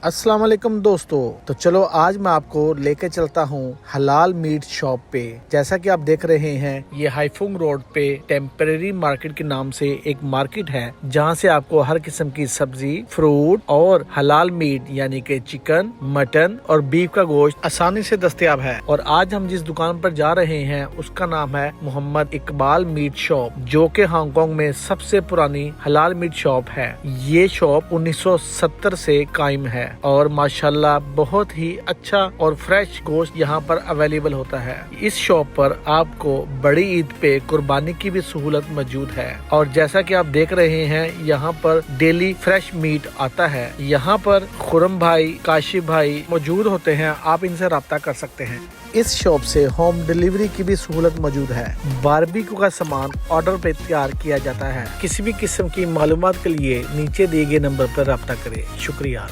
अस्सलाम वालेकुम दोस्तों। तो चलो आज मैं आपको लेकर चलता हूँ हलाल मीट शॉप पे। जैसा कि आप देख रहे हैं ये हाईफुंग रोड पे टेम्परेरी मार्केट के नाम से एक मार्केट है, जहाँ से आपको हर किस्म की सब्जी, फ्रूट और हलाल मीट यानी कि चिकन, मटन और बीफ का गोश्त आसानी से दस्तयाब है। और आज हम जिस दुकान पर जा रहे हैं उसका नाम है मोहम्मद इकबाल मीट शॉप, जो कि हांगकांग में सबसे पुरानी हलाल मीट शॉप है। ये शॉप 1970 से कायम है और माशाल्लाह बहुत ही अच्छा और फ्रेश गोश्त यहाँ पर अवेलेबल होता है। इस शॉप पर आपको बड़ी ईद पे कुर्बानी की भी सहूलत मौजूद है। और जैसा कि आप देख रहे हैं यहाँ पर डेली फ्रेश मीट आता है। यहाँ पर खुरम भाई, काशिफ भाई मौजूद होते हैं, आप इनसे राब्ता कर सकते हैं। इस शॉप से होम डिलीवरी की भी सहूलत मौजूद है। बारबेक्यू का सामान ऑर्डर पे तैयार किया जाता है। किसी भी किस्म की मालूमात के लिए नीचे दिए गए नंबर पर राब्ता करें। शुक्रिया।